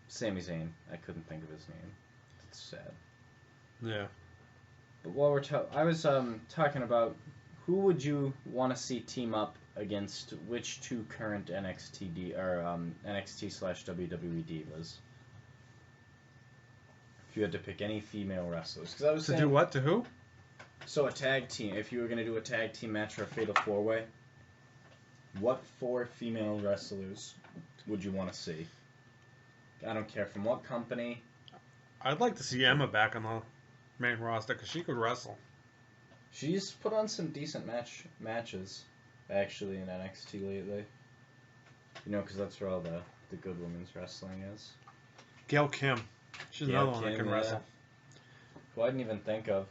Sami Zayn. I couldn't think of his name. It's sad. Yeah. But while we're I was talking about who would you want to see team up against which two current NXT/WWE divas? If you had to pick any female wrestlers, because I was saying, do what to who? So a tag team. If you were gonna do a tag team match or a fatal 4-way, what 4 female wrestlers would you want to see? I don't care from what company. I'd like to see Emma back on the main roster because she could wrestle. She's put on some decent matches, actually, in NXT lately. You know, because that's where all the good women's wrestling is. Gail Kim. She's another one that can wrestle. Who I didn't even think of.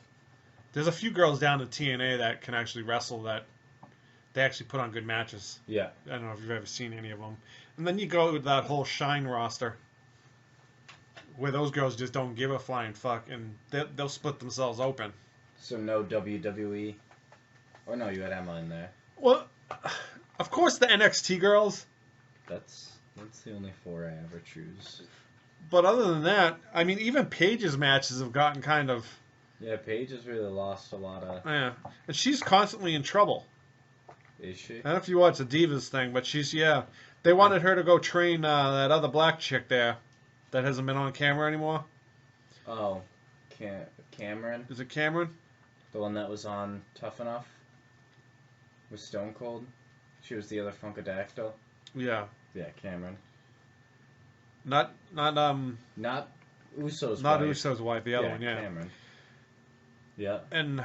There's a few girls down at TNA that can actually wrestle that they actually put on good matches. Yeah. I don't know if you've ever seen any of them. And then you go with that whole Shine roster where those girls just don't give a flying fuck and they'll split themselves open. So no WWE? Or no, you had Emma in there. Well, of course the NXT girls. That's the only 4 I ever choose. But other than that, I mean, even Paige's matches have gotten kind of... Yeah, Paige has really lost a lot of... Yeah, and she's constantly in trouble. Is she? I don't know if you watch the Divas thing, but she's, yeah. They wanted her to go train that other black chick there that hasn't been on camera anymore. Oh, Cameron? Is it Cameron? The one that was on Tough Enough? With Stone Cold? She was the other Funkadactyl? Yeah. Yeah, Cameron. Not Uso's not wife. Uso's wife, the other one, yeah. Cameron. Yeah. And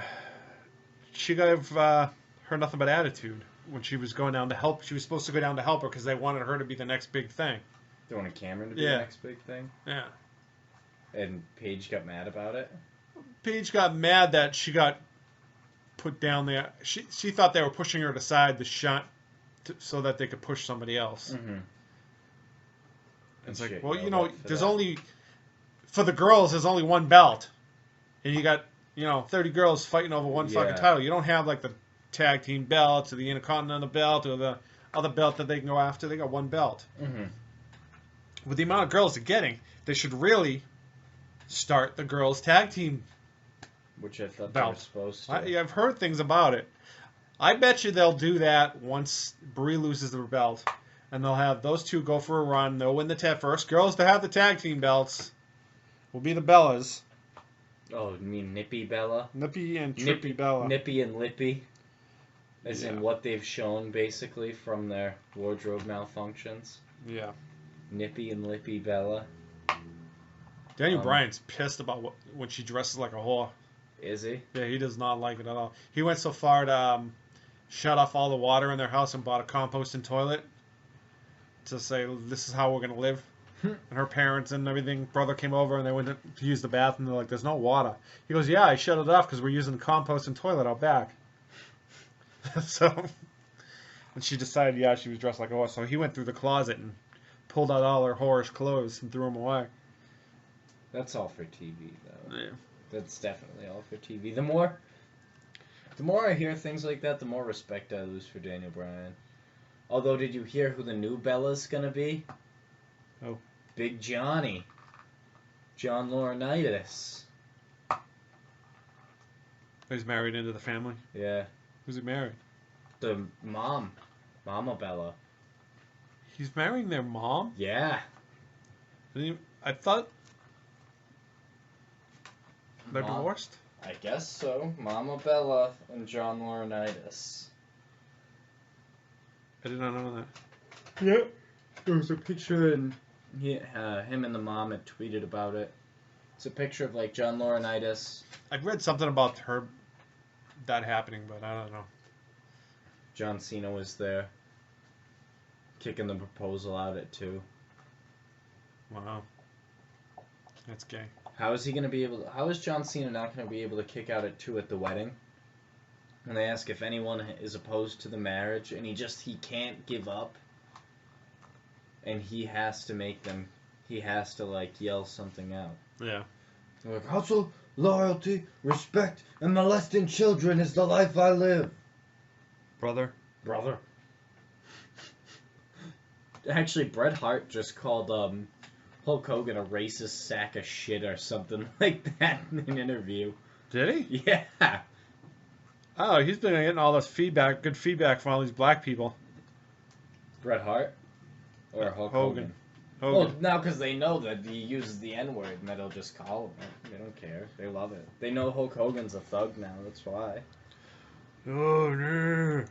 she gave her nothing but attitude when she was going down to help. She was supposed to go down to help her because they wanted her to be the next big thing. They wanted Cameron to be the next big thing? Yeah. And Paige got mad about it? Paige got mad that she got put down there. She thought they were pushing her aside the shot so that they could push somebody else. Mm-hmm. It's like, well, you know, there's only... For the girls, there's only one belt. And you got, 30 girls fighting over one fucking title. You don't have, like, the tag team belts or the Intercontinental belt or the other belt that they can go after. They got one belt. Mm-hmm. With the amount of girls they're getting, they should really start the girls' tag team which I thought belt. they were supposed to. I've heard things about it. I bet you they'll do that once Brie loses the belt. And they'll have those two go for a run. They'll win the first girls to have the tag team belts will be the Bellas. Oh, you mean Nippy Bella? Nippy and Trippy Bella. Nippy and Lippy. As in what they've shown, basically, from their wardrobe malfunctions. Yeah. Nippy and Lippy Bella. Daniel Bryan's pissed about when she dresses like a whore. Is he? Yeah, he does not like it at all. He went so far to shut off all the water in their house and bought a composting toilet to say, this is how we're going to live. And her parents and everything, brother came over and they went to use the bathroom. They're like, there's no water. He goes, yeah, I shut it off because we're using the composting toilet out back. And she decided, yeah, she was dressed like a horse. So he went through the closet and pulled out all her whorish clothes and threw them away. That's all for TV, though. Yeah. That's definitely all for TV. The more I hear things like that, the more respect I lose for Daniel Bryan. Although, did you hear who the new Bella's gonna be? Oh. Big Johnny. John Laurinaitis. He's married into the family? Yeah. Who's he married? The mom. Mama Bella. He's marrying their mom? Yeah. I thought they're divorced? I guess so. Mama Bella and John Laurinaitis. I did not know that. Yeah. There was a picture and him and the mom had tweeted about it. It's a picture of like John Laurinaitis. I've read something about that happening, but I don't know. John Cena was there, kicking the proposal out at 2. Wow. That's gay. How is he going to be able to... How is John Cena not going to be able to kick out at 2 at the wedding? And they ask if anyone is opposed to the marriage, and he can't give up. And he has to make them... He has to, like, yell something out. Yeah. They're like, hustle, loyalty, respect, and molesting children is the life I live. Brother. Actually, Bret Hart just called Hulk Hogan a racist sack of shit or something like that in an interview. Did he? Yeah. Oh, he's been getting all this good feedback from all these black people. Bret Hart? Or Hulk Hogan? Hogan. Well, now because they know that he uses the N-word and that he'll just call him it. They don't care. They love it. They know Hulk Hogan's a thug now. That's why. Oh, yeah.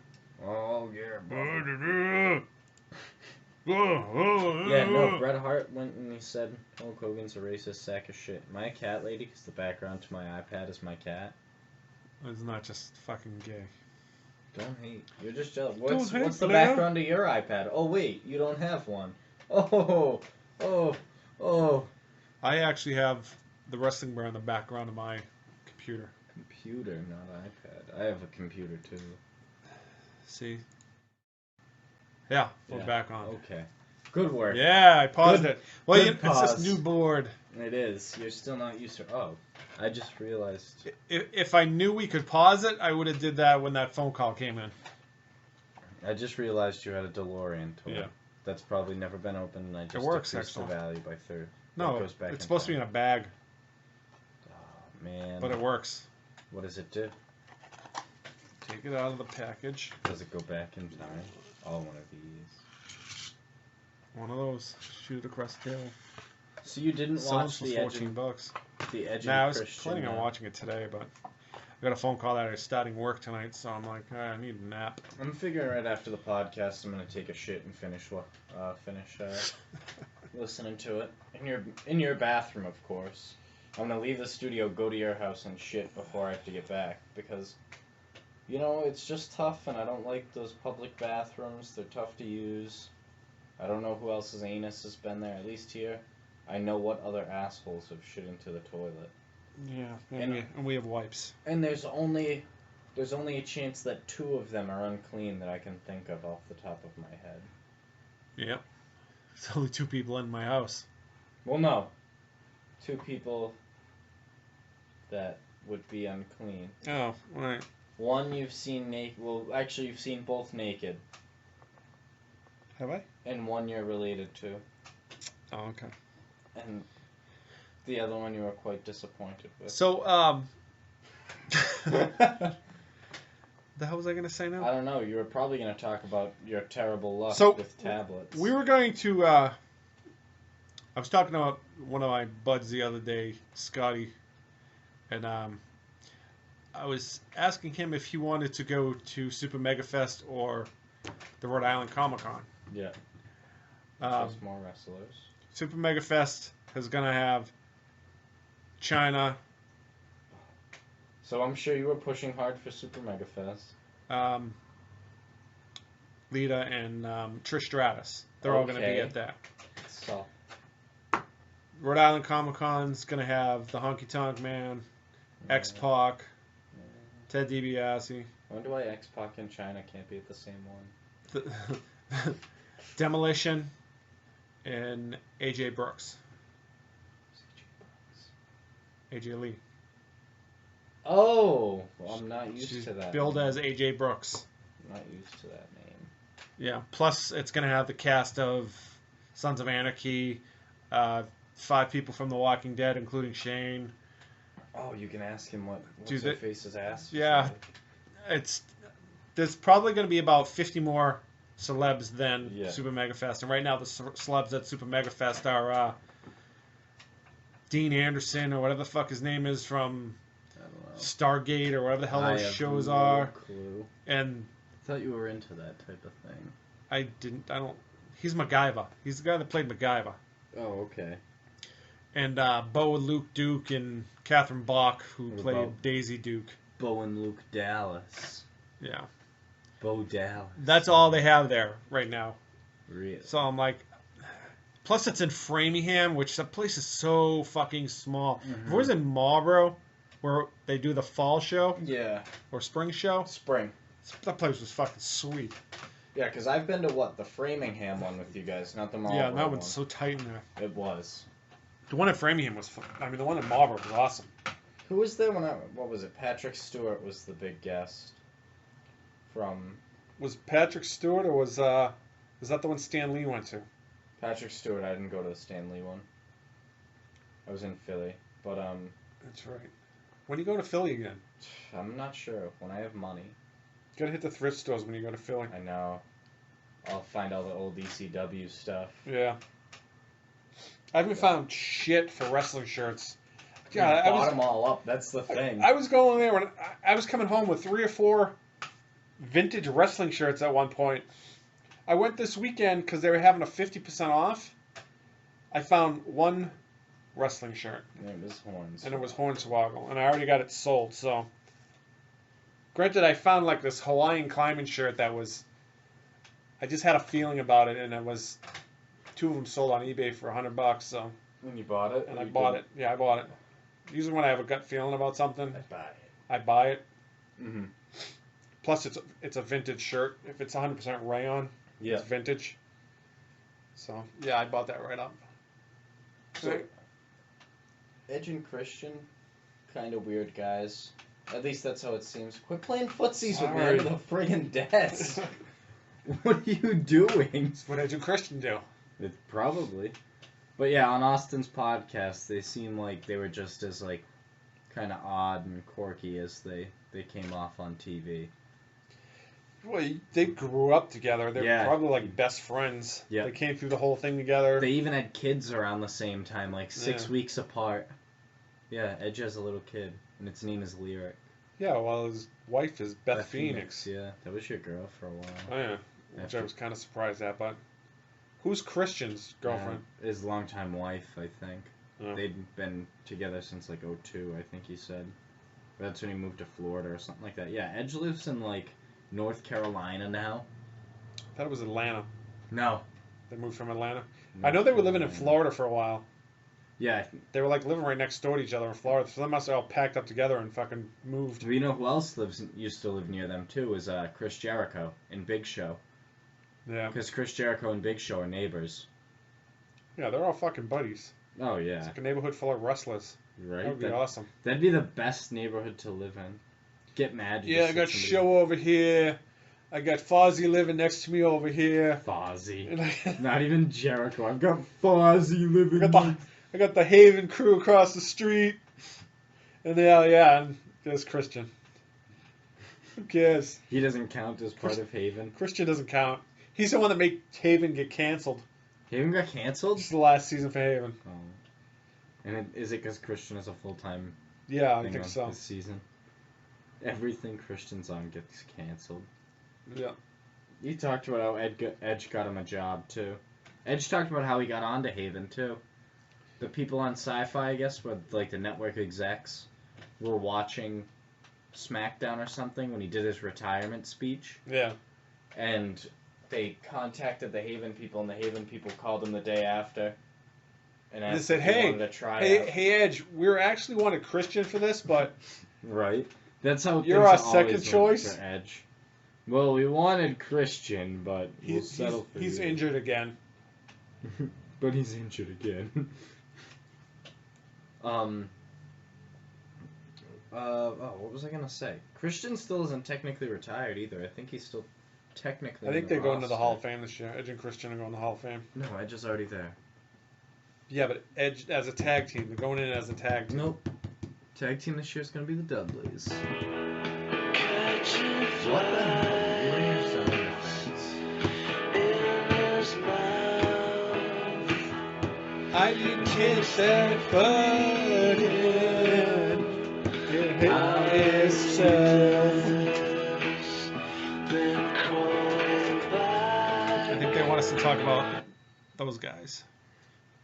Oh, yeah, Oh, Yeah, no, Bret Hart went and he said Hulk Hogan's a racist sack of shit. Am I a cat lady? Because the background to my iPad is my cat. It's not just fucking gay. Don't hate. You're just jealous. What's hate, the Blair. background to your iPad? Oh, wait, you don't have one. Oh. I actually have the wrestling brand in the background of my computer. Computer, not iPad. I have a computer, too. See? Yeah, put back on. Okay. Good work. Yeah, I paused it. Well, good it's this pause. new board. It is. You're still not used to... Oh, I just realized. If I knew we could pause it, I would have did that when that phone call came in. I just realized you had a DeLorean toy. Yeah. That's probably never been opened, and I just works, decreased the actually. value by 30. No, It goes back it's supposed to be in a bag, Oh, man. but it works. What does it do? Take it out of the package. Does it go back in time? Oh, one of these. One of those. Shoot it across the table. So you didn't Someone's watch for the edge $14. the edge Nah, I of was Christian. planning on watching it today, but I got a phone call that I was starting work tonight, so I'm like, I need a nap. I'm figuring right after the podcast, I'm gonna take a shit and finish listening to it in your bathroom, of course. I'm gonna leave the studio, go to your house, and shit before I have to get back because, you know, it's just tough, and I don't like those public bathrooms. They're tough to use. I don't know who else's anus has been there. At least here, I know what other assholes have shit into the toilet. Yeah, And- and we have wipes. And there's only a chance that 2 of them are unclean that I can think of off the top of my head. Yep. There's only 2 people in my house. Well, no. 2 people that would be unclean. Oh, right. One you've seen naked. Well, actually, you've seen both naked. Have I? And one you're related to. Oh, okay. And the other one you were quite disappointed with. So, the hell was I going to say now? I don't know. You were probably going to talk about your terrible luck So, with tablets. We were going to, I was talking to one of my buds the other day, Scotty, and I was asking him if he wanted to go to Super Mega Fest or the Rhode Island Comic Con. Yeah. Um, Just more wrestlers. Super Mega Fest is going to have China, So I'm sure you were pushing hard for Super Mega Fest. Lita, and Trish Stratus. They're all going to be Okay. at that. So, Rhode Island Comic Con's going to have the Honky Tonk Man, X-Pac, Ted DiBiase, I wonder why X-Pac and China can't be at the same one. Demolition, and AJ Brooks. AJ Lee. Oh! Well, I'm not used She's to that. billed name. as AJ Brooks. I'm not used to that name. Yeah. Plus, it's going to have the cast of Sons of Anarchy, 5 people from The Walking Dead, including Shane. Oh, you can ask him what's Dude, her face's ass. Yeah. There's probably going to be about 50 more celebs than Yeah. Super Mega Fest, and right now the celebs at Super Mega Fest are Dean Anderson or whatever the fuck his name is from I don't know. Stargate or whatever the hell I those have shows no are, clue. and I thought you were into that type of thing. he's MacGyver. He's the guy that played MacGyver. Oh, okay. And Bo and Luke Duke and Catherine Bach, who What played about- Daisy Duke. Bo and Luke Dallas. Yeah. Bo Dallas. That's all they have there right now. Really? So I'm like, plus it's in Framingham, which that place is so fucking small. Mhm. If it was in Marlboro, where they do the fall show Yeah. or spring show, Spring. that place was fucking sweet. Yeah, because I've been to the Framingham one with you guys, not the Marlboro Yeah, that one. one's so tight in there. It was. The one in Framingham was, the one in Marlboro was awesome. Who was there what was it? Patrick Stewart was the big guest. From Was Patrick Stewart or was that the one Stan Lee went to? Patrick Stewart, I didn't go to the Stan Lee one. I was in Philly, but That's right. When do you go to Philly again? I'm not sure. When I have money, You gotta hit the thrift stores when you go to Philly. I know. I'll find all the old ECW stuff. Yeah. I haven't found shit for wrestling shirts. Yeah, God, I bought them all up. That's the thing. I was going there when I was coming home with 3 or 4 vintage wrestling shirts at one point. I went this weekend because they were having a 50% off. I found one wrestling shirt. And it was Horns. And it was Hornswoggle. And I already got it sold, so. Granted, I found like this Hawaiian climbing shirt that was. I just had a feeling about it, and it was. 2 of them sold on eBay for $100, so. And you bought it? And I bought it. Yeah, I bought it. Usually when I have a gut feeling about something, I buy it. Mm-hmm. Plus, it's a vintage shirt. If it's 100% rayon, it's vintage. So, yeah, I bought that right up. So, Edge and Christian, kind of weird guys. At least that's how it seems. Quit playing footsies with me under the friggin' desk. What are you doing? That's what Edge and Christian do. Probably. But yeah, on Austin's podcast, they seem like they were just as, like, kind of odd and quirky as they came off on TV. Well, they grew up together. They were probably, like, best friends. Yeah. They came through the whole thing together. They even had kids around the same time, like 6 weeks apart. Yeah, Edge has a little kid, and its name is Lyric. Yeah, well, his wife is Beth Phoenix. Yeah, that was your girl for a while. Oh, yeah. Which I was kind of surprised at, but... Who's Christian's girlfriend? His longtime wife, I think. Oh. They'd been together since, like, 2002, I think he said. That's when he moved to Florida or something like that. Yeah, Edge lives in, like, North Carolina now. I thought it was Atlanta. No. They moved from Atlanta? I know they were living in Florida for a while. Yeah. They were, like, living right next door to each other in Florida, so they must have all packed up together and fucking moved. Do you know who else used to live near them, too? Is Chris Jericho in Big Show. Yeah. Because Chris Jericho and Big Show are neighbors. Yeah, they're all fucking buddies. Oh, yeah. It's like a neighborhood full of wrestlers. Right? That would be awesome. That'd be the best neighborhood to live in. Get mad. Yeah, I got Show over here. I got Fozzy living next to me over here. Fozzy. Not even Jericho. I've got Fozzy living I got the Haven crew across the street. And and there's Christian. Who cares? He doesn't count as part of Haven. Christian doesn't count. He's the one that made Haven get canceled. Haven got canceled? It's the last season for Haven. Oh. And is it because Christian is a full-time Yeah, I think so. This season? Everything Christian's on gets canceled. Yeah. You talked about how Edge got him a job, too. Edge talked about how he got onto Haven, too. The people on Sci-Fi, I guess, with, like, the network execs, were watching SmackDown or something when he did his retirement speech. Yeah. And they contacted the Haven people, and the Haven people called him the day after. And they said, hey, Edge, we actually wanted Christian for this, but... Right. That's how you're our second choice. For Edge. Well, we wanted Christian, but we'll settle for he's you. injured again. But he's injured again. What was I gonna say? Christian still isn't technically retired either. I think he's still technically. I think they go into the Hall of Fame this year. Edge and Christian are going to the Hall of Fame. No, Edge is already there. Yeah, but Edge as a tag team. They're going in as a tag team. Nope. Tag team this year is gonna be the Dudleys. What the hell? You're in your sound effects. I didn't kiss that button. It hit itself. I think they want us to talk about those guys.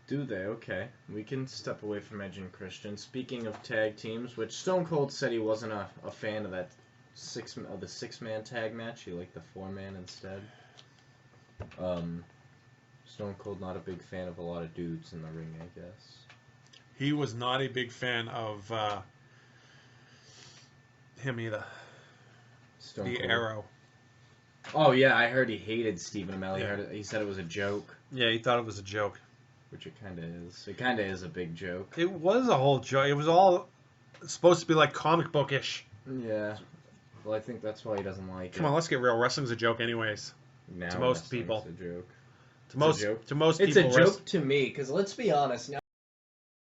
Do they? Okay. We can step away from Edge and Christian. Speaking of tag teams, which Stone Cold said he wasn't a fan of that the 6-man tag match. He liked the 4-man instead. Stone Cold not a big fan of a lot of dudes in the ring, I guess. He was not a big fan of him either. Stone Cold. Arrow. Oh yeah, I heard he hated Stephen Amell. Yeah. He said it was a joke. Yeah, he thought it was a joke. Which it kind of is. It kind of is a big joke. It was a whole joke. It was all supposed to be like comic bookish. Yeah. Well, I think that's why he doesn't like it. Come on, let's get real. Wrestling's a joke anyways. Now to most people. It's a joke. To most people. It's a joke to me, because let's be honest.